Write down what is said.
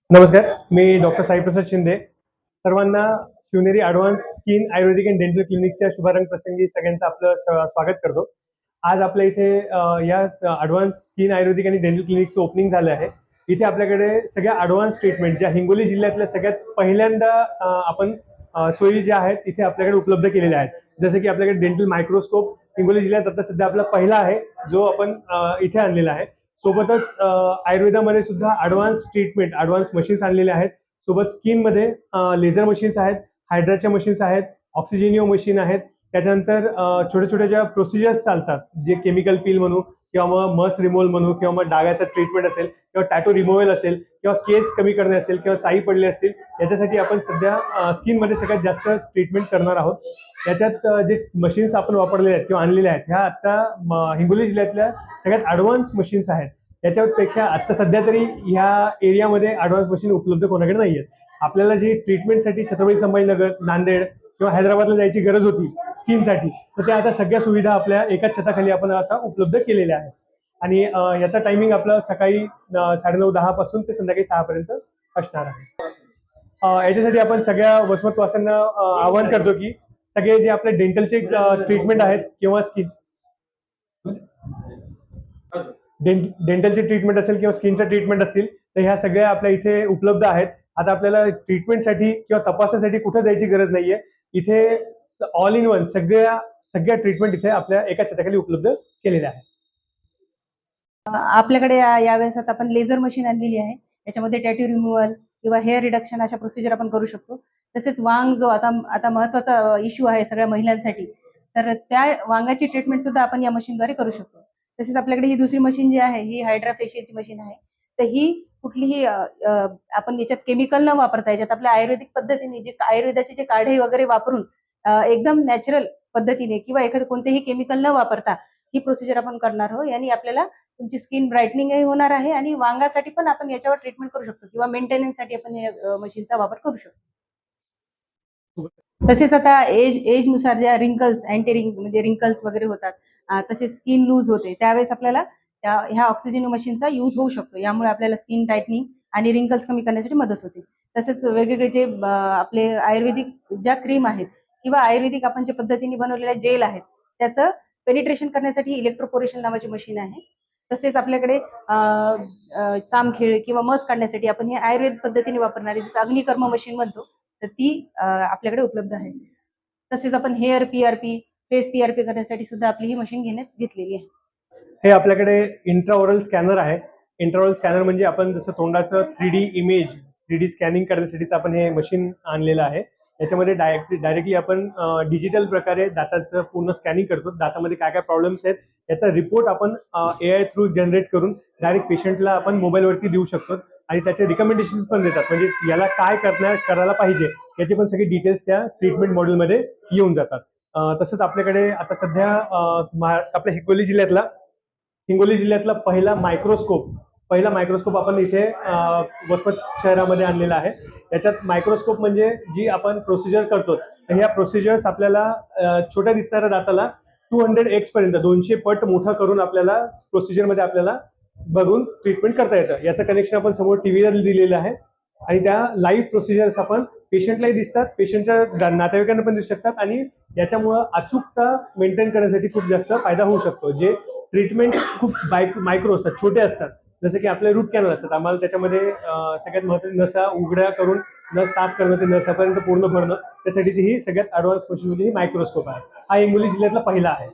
नमस्कार, मी डॉक्टर साईप्रसाद शिंदे. सर्वांना Shivneri advance skin Ayurvedic and dental क्लिनिकच्या शुभारंभ प्रसंगी सगळ्यांचं आपलं स्वागत करतो. आज आपल्या इथे या ॲडव्हान्स स्किन आयुर्वेदिक आणि डेंटल क्लिनिकचं ओपनिंग झालं आहे. इथे आपल्याकडे सगळ्या ॲडव्हान्स ट्रीटमेंट ज्या हिंगोली जिल्ह्यातल्या सगळ्यात पहिल्यांदा आपण सोयी ज्या आहेत इथे आपल्याकडे उपलब्ध केलेल्या आहेत. जसं की आपल्याकडे डेंटल मायक्रोस्कोप हिंगोली जिल्ह्यात आता सध्या आपला पहिला आहे, जो आपण इथे आणलेला आहे. सोबतच आयुर्वेदामध्ये सुद्धा ॲडव्हान्स ट्रीटमेंट, ॲडव्हान्स मशीन्स आणलेले आहेत. सोबत स्किनमध्ये लेझर मशीन्स आहेत, हायड्राच्या मशीन्स आहेत, ऑक्सिजेनिओ मशीन आहेत. त्याच्यानंतर छोट्या छोट्या ज्या प्रोसिजर्स चालतात, जे केमिकल पील म्हणू किंवा मग मस रिमूव्हल म्हणू किंवा मग डागाचा ट्रीटमेंट असेल किंवा टॅटो रिमूव्हल असेल किंवा केस कमी करणे असेल किंवा चाई पडले असतील, याच्यासाठी आपण सध्या स्किनमध्ये सगळ्यात जास्त ट्रीटमेंट करणार आहोत. याच्यात जे मशीन्स आपण वापरलेले आहेत किंवा आणलेल्या आहेत ह्या आता हिंगोली जिल्ह्यातल्या सगळ्यात ॲडव्हान्स मशीन्स आहेत. याच्यापेक्षा आता सध्या तरी ह्या एरियामध्ये ॲडव्हान्स मशीन उपलब्ध कोणाकडे नाही आहेत. आपल्याला जी ट्रीटमेंटसाठी छत्रपती संभाजीनगर, नांदेड किंवा हैदराबादला जायची गरज होती स्किनसाठी, तर त्या आता सगळ्या सुविधा आपल्या एकाच छताखाली आपण आता उपलब्ध केलेल्या आहेत. आणि याचा टायमिंग आपला सकाळी 9:30-10 पासून ते संध्याकाळी 6 पर्यंत असणार आहे. याच्यासाठी आपण सगळ्या वसमतवासियांना आवाहन करतो की सगळे जे आपले डेंटलचे ट्रीटमेंट आहेत किंवा स्किन डेंटलची ट्रीटमेंट असेल किंवा स्किनच्या ट्रीटमेंट असतील, तर ह्या सगळ्या आपल्या इथे उपलब्ध आहेत. आता आपल्याला ट्रीटमेंटसाठी किंवा तपासण्यासाठी कुठे जायची गरज नाहीये. इथे ऑल इन वन सगळ्या ट्रीटमेंट इथे आपल्या एका छताखाली उपलब्ध केलेल्या आहेत. आपल्याकडे यावेळेस आता आपण लेझर मशीन आणलेली आहे. याच्यामध्ये टॅटू रिमूव्हल किंवा हेअर रिडक्शन अशा प्रोसिजर आपण करू शकतो. तसेच वांग जो आता महत्त्वाचा इश्यू आहे सगळ्या महिलांसाठी, तर त्या वांगाची ट्रीटमेंट सुद्धा आपण या मशीनद्वारे करू शकतो. तसेच आपल्याकडे ही दुसरी मशीन जी आहे ही हायड्रा फेशियलची मशीन आहे. तर ही कुठलीही आपण याच्यात केमिकल न वापरता याच्यात आपल्या आयुर्वेदिक पद्धतीने जे आयुर्वेदाचे जे काढे वगैरे वापरून एकदम नॅचरल पद्धतीने किंवा एखादं कोणतेही केमिकल न वापरता ही प्रोसिजर आपण करणार आहोत. यानी आपल्याला तुमची स्किन ब्राईटनिंगही होणार आहे आणि वांगासाठी पण आपण याच्यावर ट्रीटमेंट करू शकतो किंवा मेंटेनन्ससाठी आपण या मशीनचा वापर करू शकतो. तसेच आता एज नुसार ज्या रिंकल्स म्हणजे रिंकल्स वगैरे होतात, तसेच स्किन लूज होते, त्यावेळेस आपल्याला ह्या ऑक्सिजन मशीनचा यूज होऊ शकतो. यामुळे आपल्याला स्किन टाईटनिंग आणि रिंकल्स कमी करण्यासाठी मदत होते. तसेच वेगवेगळे जे आपले आयुर्वेदिक ज्या क्रीम आहेत किंवा आयुर्वेदिक आपण ज्या पद्धतीने बनवलेल्या जेल आहेत, त्याचं पेनिट्रेशन करण्यासाठी इलेक्ट्रोपोरेशन नावाची मशीन आहे. तसेच आपल्याकडे चामखेळ किंवा मस काढण्यासाठी आपण हे आयुर्वेद पद्धतीने वापरणारी जसं अग्निकर्म मशीन म्हणतो, तर ती आपल्याकडे उपलब्ध आहे. तसेच आपण हेअर पीआरपी, फेस पीआरपी करण्यासाठी सुद्धा आपली ही मशीन घेतलेली आहे. हे आपल्याकडे इंट्राओरल स्कॅनर आहे. इंट्राओरल स्कॅनर म्हणजे आपण जसं तोंडाचं 3D इमेज 3D स्कॅनिंग करण्यासाठीच आपण हे मशीन आणलेलं आहे. याच्यामध्ये डायरेक्टली आपण डिजिटल प्रकारे दाताचं पूर्ण स्कॅनिंग करतो. दातामध्ये काय काय प्रॉब्लेम्स आहेत याचा रिपोर्ट आपण AI थ्रू जनरेट करून डायरेक्ट पेशंटला आपण मोबाईलवरती देऊ शकतो आणि त्याचे रिकमेंडेशन्स पण देतात. म्हणजे याला काय करायला पाहिजे याची पण सगळी डिटेल्स त्या ट्रीटमेंट मॉड्यूलमध्ये येऊन जातात. तसंच आपल्याकडे आता सध्या आपल्या हिंगोली जिल्ह्यातला पहिला मायक्रोस्कोप आपण इथे वसमत शहरामध्ये आणलेला आहे. याच्यात मायक्रोस्कोप म्हणजे जी आपण प्रोसिजर करतो, तर ह्या प्रोसिजर्स आपल्याला छोट्या दिसणाऱ्या दाताला 200x पर्यंत 200 पट मोठा करून आपल्याला प्रोसिजरमध्ये आपल्याला बघून ट्रीटमेंट करता येतं. याचं कनेक्शन आपण समोर टीव्हीला दिलेलं आहे आणि त्या लाईव्ह प्रोसिजर्स आपण पेशंटलाही दिसतात, पेशंटच्या नातेवाईकांना पण दिसू शकतात आणि याच्यामुळं अचूकता मेंटेन करण्यासाठी खूप जास्त फायदा होऊ शकतो. जे ट्रीटमेंट खूप मायक्रो असतात, छोटे असतात, जसं की आपले रूट कॅनल असतात, आम्हाला त्याच्यामध्ये सगळ्यात महत्त्वाची नसा उघड्या करून नस साफ करणं, ते नसापर्यंत पूर्ण भरणं, त्यासाठीची ही सगळ्यात ॲडव्हान्स मशीन म्हणजे ही मायक्रोस्कोप आहे. हा हिंगोली जिल्ह्यातला पहिला आहे.